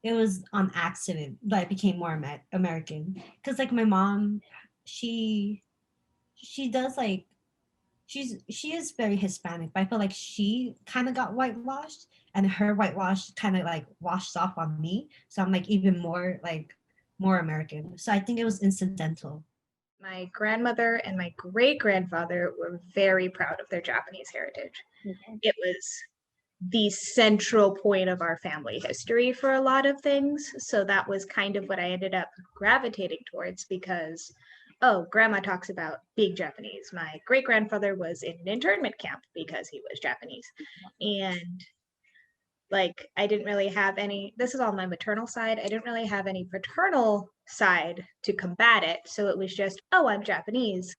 it was on accident that I became more American. Because like my mom, she she does like she is very Hispanic, but I feel like she kind of got whitewashed, and her whitewash kind of like washed off on me. So I'm like even more like more American. So I think it was incidental. My grandmother and my great grandfather were very proud of their Japanese heritage. Okay. It was the central point of our family history for a lot of things. So that was kind of what I ended up gravitating towards because, oh, grandma talks about being Japanese. My great grandfather was in an internment camp because he was Japanese. And like, I didn't really have any, this is all my maternal side. I didn't really have any paternal side to combat it. So it was just, oh, I'm Japanese.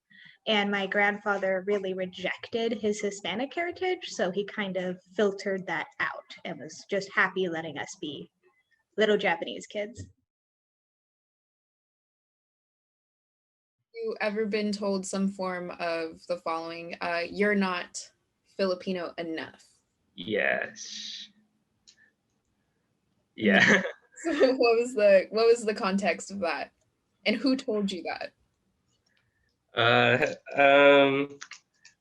And my grandfather really rejected his Hispanic heritage. So he kind of filtered that out and was just happy letting us be little Japanese kids. You ever been told some form of the following? You're not Filipino enough. Yes. Yeah. So what was the context of that, and who told you that? I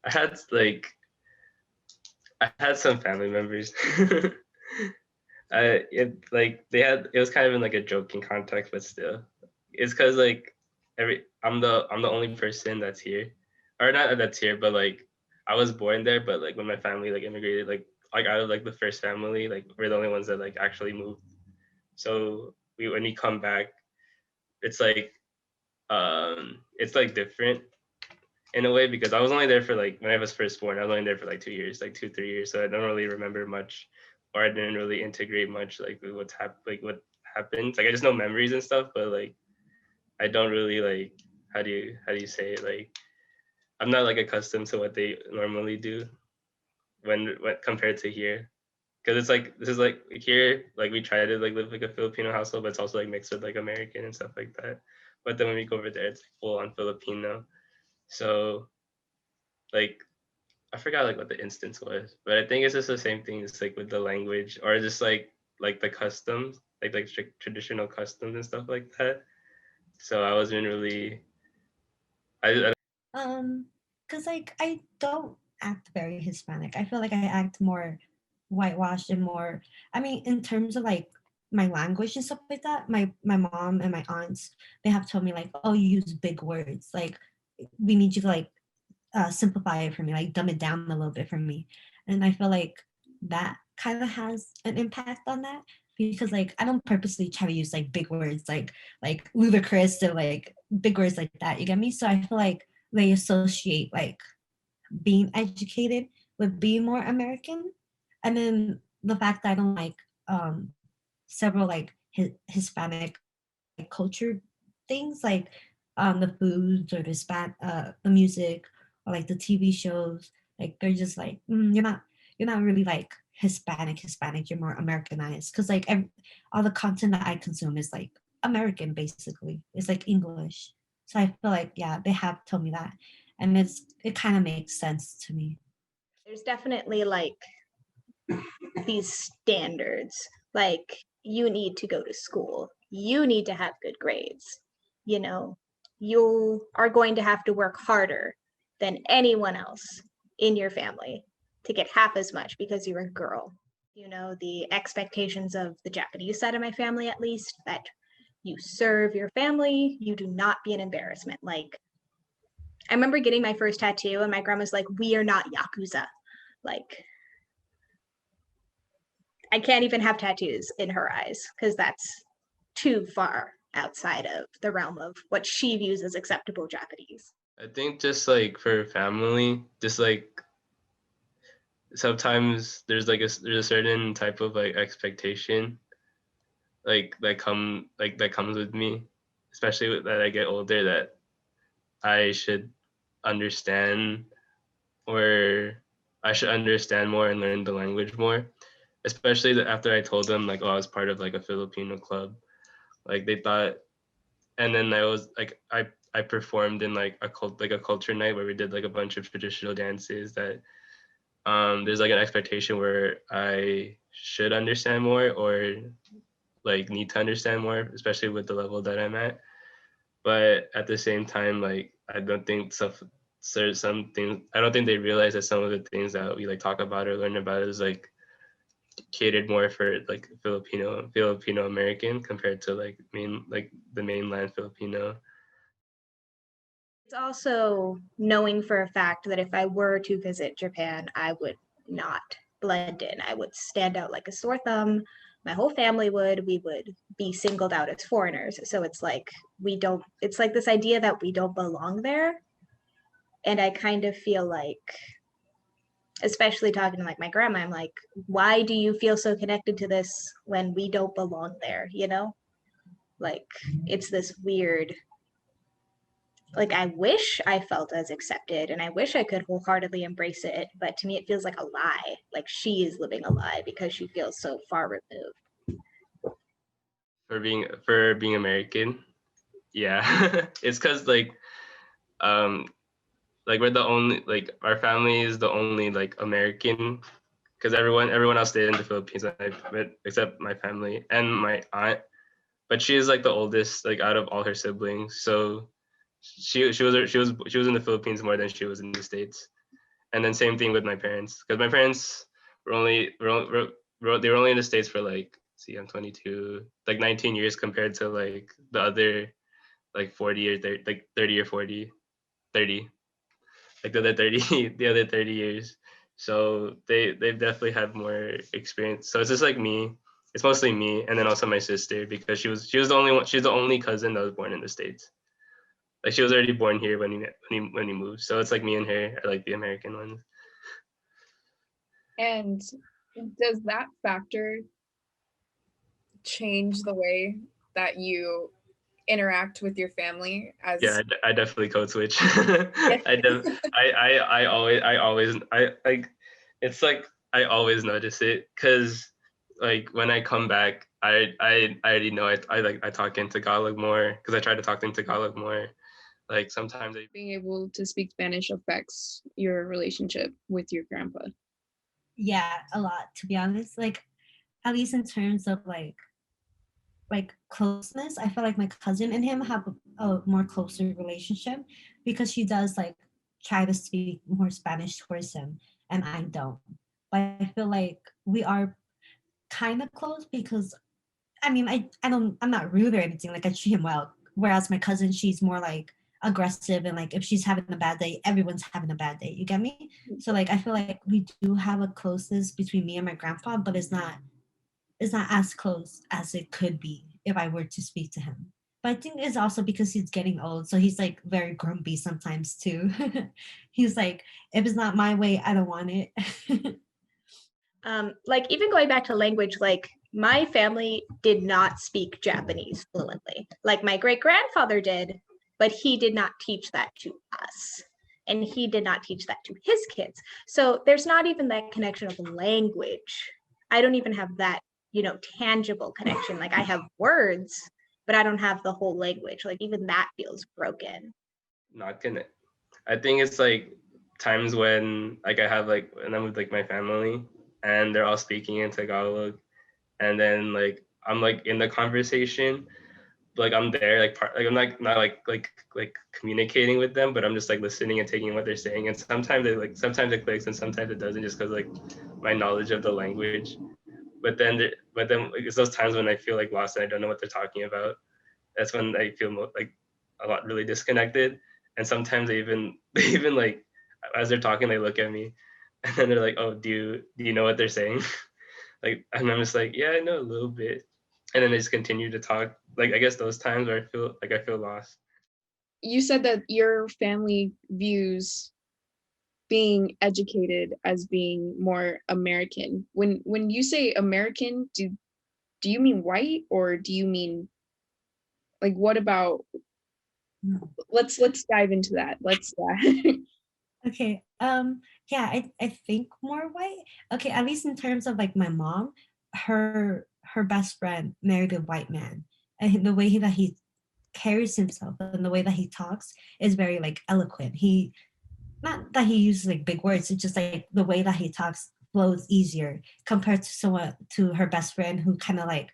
had like I had some family members. It was kind of in like a joking context, but still, it's because like I'm the only person that's here, or not that's here, but like I was born there, but like when my family like immigrated, like out of like the first family, like we're the only ones that like actually moved. So when we come back, it's like different in a way because I was only there for like when I was first born, I was only there for like 2 years, like 2 3 years. So I don't really remember much, or I didn't really integrate much like with what happened. Like I just know memories and stuff, but like I don't really like how do you say it? Like I'm not like accustomed to what they normally do when compared to here. Cause it's like this is like here, like we try to like live like a Filipino household, but it's also like mixed with like American and stuff like that. But then when we go over there, it's like full on Filipino. So like I forgot like what the instance was, but I think it's just the same thing. It's like with the language or just like the customs, like traditional customs and stuff like that. So I wasn't really. I Cause like I don't act very Hispanic. I feel like I act more whitewashed and more. I mean, in terms of like my language and stuff like that, my mom and my aunts they have told me like, oh, you use big words. Like we need you to like simplify it for me, like dumb it down a little bit for me. And I feel like that kind of has an impact on that because like I don't purposely try to use like big words like ludicrous or like big words like that. You get me? So I feel like they associate like being educated with being more American, and then the fact that I don't like several like Hispanic like culture things like the foods or the music or like the TV shows. Like they're just like you're not really like Hispanic. You're more Americanized because like all the content that I consume is like American basically. It's like English. So I feel like yeah, they have told me that, and it kind of makes sense to me. There's definitely like these standards, like you need to go to school, you need to have good grades, you know, you are going to have to work harder than anyone else in your family to get half as much because you're a girl. You know, the expectations of the Japanese side of my family, at least, that you serve your family, you do not be an embarrassment. Like, I remember getting my first tattoo, and my grandma's like, "We are not Yakuza." Like, I can't even have tattoos in her eyes because that's too far outside of the realm of what she views as acceptable Japanese. I think just like for family, just like sometimes there's a certain type of like expectation that comes with me, especially that I get older that I should understand or I should understand more and learn the language more. Especially after I told them like, oh, I was part of like a Filipino club. Like they thought, and then I performed in like a culture night where we did like a bunch of traditional dances that there's like an expectation where I should understand more or like need to understand more, especially with the level that I'm at. But at the same time, like I don't think some things, I don't think they realize that some of the things that we like talk about or learn about is like catered more for like Filipino American compared to like the mainland Filipino. It's also knowing for a fact that if I were to visit Japan, I would not blend in. I would stand out like a sore thumb. My whole family would. We would be singled out as foreigners. So it's like it's like this idea that we don't belong there. And I kind of feel like, especially talking to like my grandma, I'm like, why do you feel so connected to this when we don't belong there? You know, like it's this weird, like I wish I felt as accepted and I wish I could wholeheartedly embrace it, but to me it feels like a lie. Like she is living a lie because she feels so far removed. For being American, yeah, it's because we're the only, like our family is the only like American, because everyone else stayed in the Philippines except my family and my aunt, but she is like the oldest like out of all her siblings, so she was in the Philippines more than she was in the States. And then same thing with my parents, because my parents they were only in the States for like, see, I'm 22, like 19 years compared to like the other like 40 or 30, like 30 or 40, 30, like the other 30 the other 30 years. So they've definitely had more experience. So it's just like me. It's mostly me, and then also my sister, because she was the only one. She's the only cousin that was born in the States. Like she was already born here when he moved. So it's like me and her are like the American ones. And does that factor change the way that you interact with your family? As Yeah, I definitely code switch. I always like, it's like I always notice it, because like when I come back, I already know I talk in Tagalog more, because I try to talk in Tagalog more. Like sometimes being able to speak Spanish affects your relationship with your grandpa. Yeah, a lot, to be honest. Like, at least in terms of like closeness, I feel like my cousin and him have a more closer relationship, because she does like try to speak more Spanish towards him and I don't. But I feel like we are kind of close, because I mean, I'm not rude or anything. Like, I treat him well. Whereas my cousin, she's more like aggressive, and like if she's having a bad day, everyone's having a bad day. You get me? So like I feel like we do have a closeness between me and my grandpa, but it's not as close as it could be if I were to speak to him. But I think it's also because he's getting old, so he's like very grumpy sometimes too. He's like, if it's not my way, I don't want it. Like even going back to language, like my family did not speak Japanese fluently. Like my great grandfather did, but he did not teach that to us. And he did not teach that to his kids. So there's not even that connection of language. I don't even have that, tangible connection. Like I have words, but I don't have the whole language. Like even that feels broken. not connect. I think it's like times when like I have like when I'm with like my family and they're all speaking in Tagalog, and then like I'm like in the conversation, like I'm there, like like I'm not like communicating with them, but I'm just like listening and taking what they're saying. And sometimes it clicks and sometimes it doesn't, just because like my knowledge of the language. But then like, it's those times when I feel like lost and I don't know what they're talking about. That's when I feel like a lot really disconnected. And sometimes they even like, as they're talking, they look at me and then they're like, "Oh, do you know what they're saying?" Like, and I'm just like, "Yeah, I know a little bit." And then they just continue to talk. Like, I guess those times where I feel lost. You said that your family views being educated as being more American. When you say American, do you mean white, or do you mean, like, what about, let's dive into that. Let's Okay. Yeah, I think more white. Okay, at least in terms of like my mom, her best friend married a white man. And the way that he carries himself and the way that he talks is very like eloquent. He not that he uses like big words, it's just like the way that he talks flows easier compared to someone to her best friend who kind of like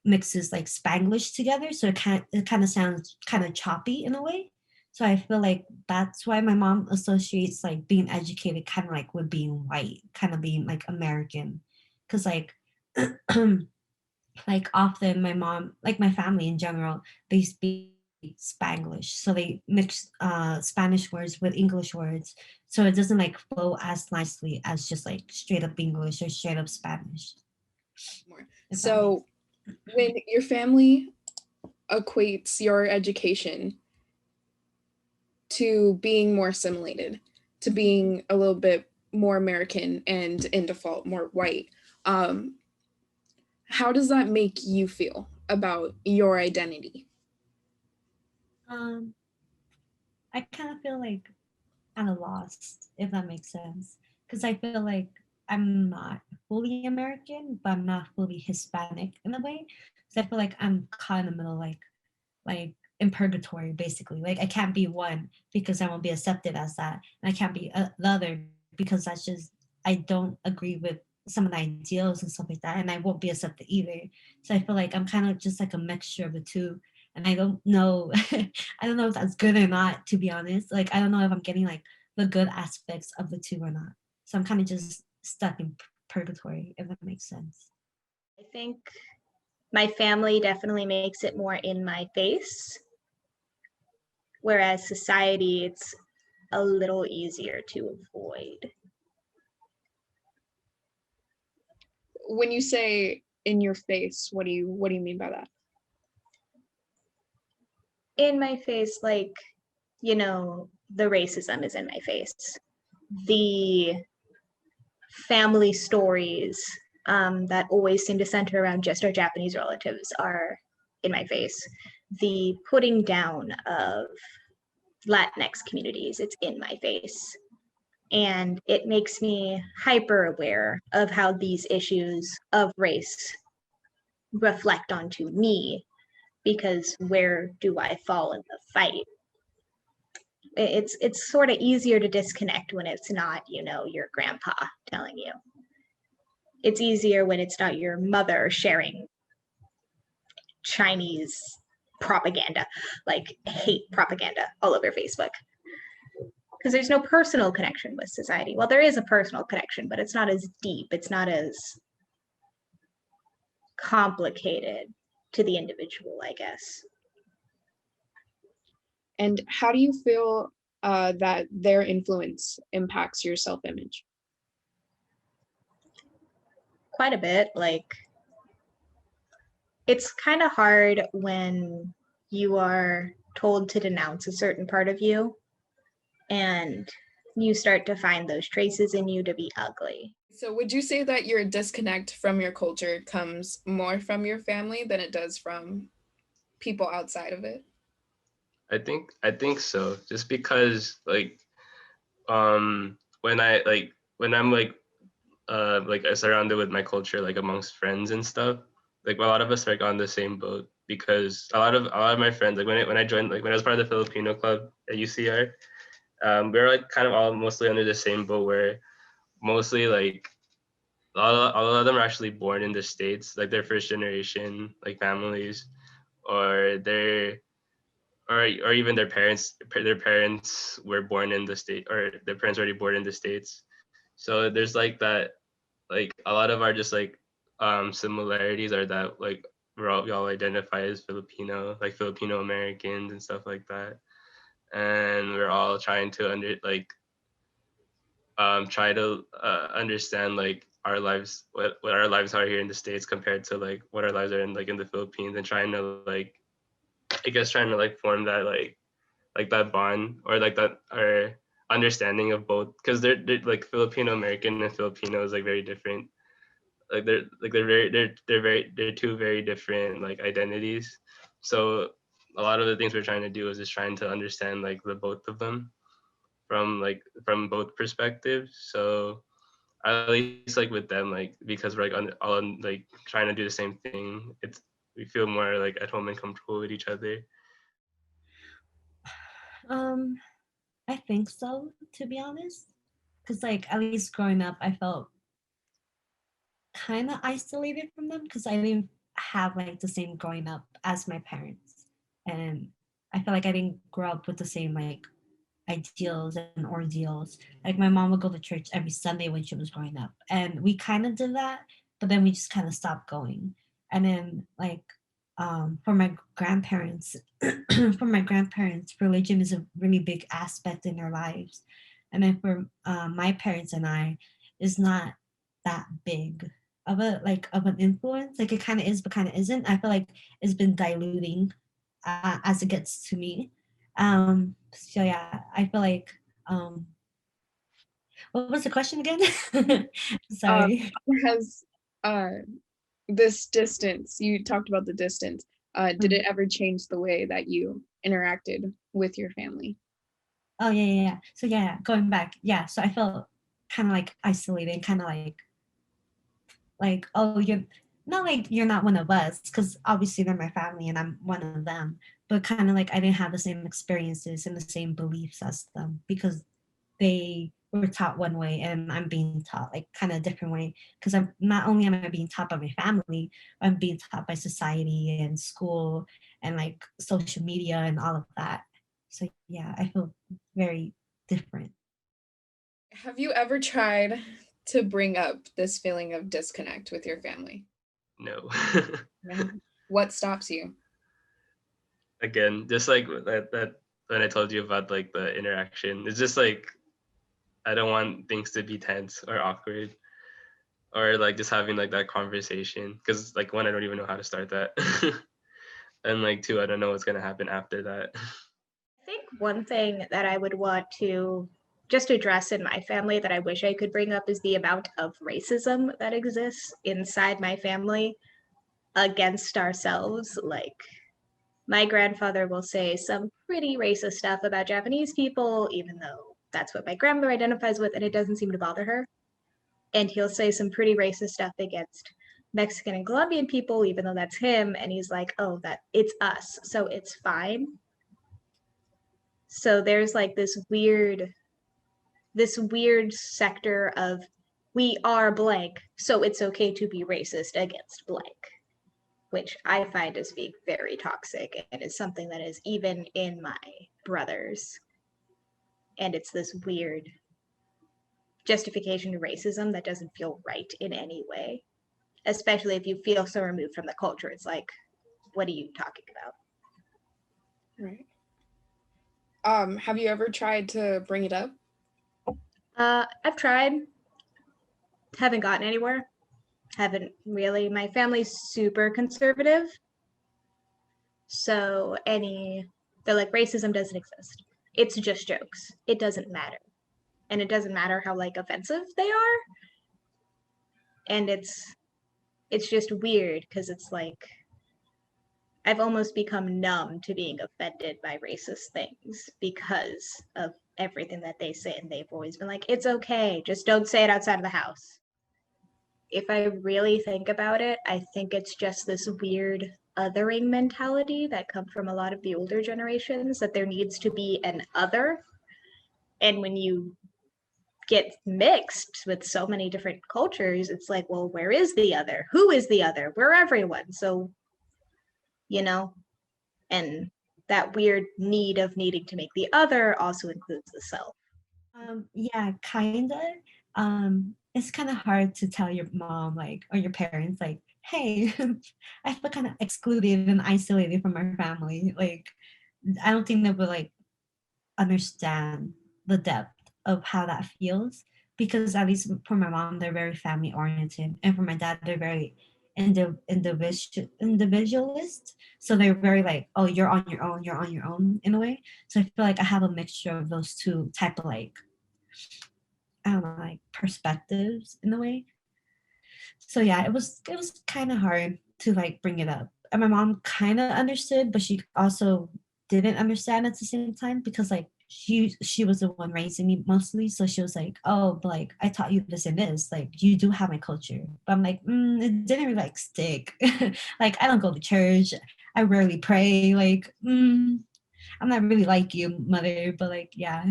mixes like Spanglish together, so it kind of sounds kind of choppy in a way. So I feel like that's why my mom associates like being educated kind of like with being white, kind of being like American, because like like often my mom, like my family in general, they speak Spanglish, so they mix Spanish words with English words, so it doesn't like flow as nicely as just like straight up English or straight up Spanish. More. If that makes So when your family equates your education to being more assimilated, to being a little bit more American and in default more white, how does that make you feel about your identity? um, I kind of feel like kind of lost, if that makes sense, because I feel like I'm not fully American, but I'm not fully Hispanic in a way. So I feel like I'm caught in the middle, like in purgatory, basically. Like I can't be one because I won't be accepted as that, and I can't be the other because that's just I don't agree with some of the ideals and stuff like that, and I won't be accepted either. So I feel like I'm kind of just like a mixture of the two, and I don't know, I don't know if that's good or not. To be honest, like I don't know if I'm getting like the good aspects of the two or not. So I'm kind of just stuck in purgatory, if that makes sense. I think my family definitely makes it more in my face, whereas society, it's a little easier to avoid. When you say in your face, what do you mean by that? In my face, like, the racism is in my face. The family stories that always seem to center around just our Japanese relatives are in my face. The putting down of Latinx communities, it's in my face. And it makes me hyper aware of how these issues of race reflect onto me, because where do I fall in the fight? It's sort of easier to disconnect when it's not, your grandpa telling you. It's easier when it's not your mother sharing Chinese propaganda, like hate propaganda all over Facebook. Because there's no personal connection with society. Well, there is a personal connection, but it's not as deep. It's not as complicated to the individual, I guess. And how do you feel that their influence impacts your self-image? Quite a bit. Like, it's kind of hard when you are told to denounce a certain part of you and you start to find those traces in you to be ugly. So would you say that your disconnect from your culture comes more from your family than it does from people outside of it? I think so. Just because like when I'm like surrounded with my culture, like amongst friends and stuff, like a lot of us are like on the same boat, because a lot of my friends, like when I joined, like when I was part of the Filipino club at UCR, we were like kind of all mostly under the same boat, where mostly like a lot of them are actually born in the States, like they're first generation like families, or they're or even their parents were born in the state, or their parents already born in the States. So there's like that, like a lot of our just like similarities are that like we all identify as Filipino, like Filipino Americans and stuff like that, and we're all trying to try to understand like our lives, what our lives are here in the States compared to like what our lives are in like in the Philippines, and trying to like, I guess, trying to like form that like that bond, or like that or understanding of both, because they're like Filipino American and Filipino is like very different. Like they're two very different like identities. So a lot of the things we're trying to do is just trying to understand like the both of them from both perspectives. So at least like with them, like because we're like all like trying to do the same thing, we feel more like at home and comfortable with each other. Um, I think so, to be honest. Because, like, at least growing up, I felt kind of isolated from them because I didn't have like the same growing up as my parents, and I feel like I didn't grow up with the same like ideals and ordeals. Like my mom would go to church every Sunday when she was growing up, and we kind of did that, but then we just kind of stopped going. And then like for my grandparents, for my grandparents, religion is a really big aspect in their lives, and then for my parents and I, is not that big of a like of an influence. Like it kind of is, but kind of isn't. I feel like it's been diluting as it gets to me. So yeah, I feel like what was the question again? Uh, Sorry. has this distance, you talked about the distance, did it ever change the way that you interacted with your family? Oh yeah. So yeah, going back, yeah. So I felt kind of like isolated, kind of like oh you're not like you're not one of us, because obviously they're my family and I'm one of them, but kind of like I didn't have the same experiences and the same beliefs as them, because they were taught one way and I'm being taught like kind of a different way, because I'm not only am I being taught by my family, I'm being taught by society and school and like social media and all of that. So yeah, I feel very different. Have you ever tried to bring up this feeling of disconnect with your family? No. No. What stops you? Again, just like that when I told you about like the interaction, it's just like I don't want things to be tense or awkward, or like just having like that conversation, because like one, I don't even know how to start that. And like two, I don't know what's gonna happen after that. I think one thing that I would want to just address in my family that I wish I could bring up is the amount of racism that exists inside my family against ourselves. Like, my grandfather will say some pretty racist stuff about Japanese people, even though that's what my grandmother identifies with, and it doesn't seem to bother her. And he'll say some pretty racist stuff against Mexican and Colombian people, even though that's him. And he's like, oh, that it's us, so it's fine. So there's like this weird sector of we are blank, so it's okay to be racist against blank, which I find as being very toxic and is something that is even in my brothers. And it's this weird justification to racism that doesn't feel right in any way, especially if you feel so removed from the culture. It's like, what are you talking about? Right. Have you ever tried to bring it up? I've tried, haven't gotten anywhere. Haven't really. My family's super conservative. So they're like, racism doesn't exist. It's just jokes. It doesn't matter. And it doesn't matter how like offensive they are. And it's just weird because it's like I've almost become numb to being offended by racist things because of everything that they say. And they've always been like, it's okay, just don't say it outside of the house. If I really think about it, I think it's just this weird othering mentality that comes from a lot of the older generations, that there needs to be an other. And when you get mixed with so many different cultures, it's like, well, where is the other? Who is the other? We're everyone. So, and that weird need of needing to make the other also includes the self. Yeah, kinda. It's kind of hard to tell your mom like or your parents like, hey, I feel kind of excluded and isolated from our family. Like, I don't think they would like understand the depth of how that feels, because at least for my mom they're very family oriented, and for my dad they're very individualist, so they're very like, oh, you're on your own, you're on your own in a way. So I feel like I have a mixture of those two type of like, I don't know, like perspectives in a way. So yeah, it was kind of hard to like bring it up. And my mom kind of understood, but she also didn't understand at the same time, because like she was the one raising me mostly. So she was like, oh, but like I taught you this and this. Like you do have my culture. But I'm like, it didn't really like stick. Like I don't go to church. I rarely pray. Like, I'm not really like you, mother. But like, yeah.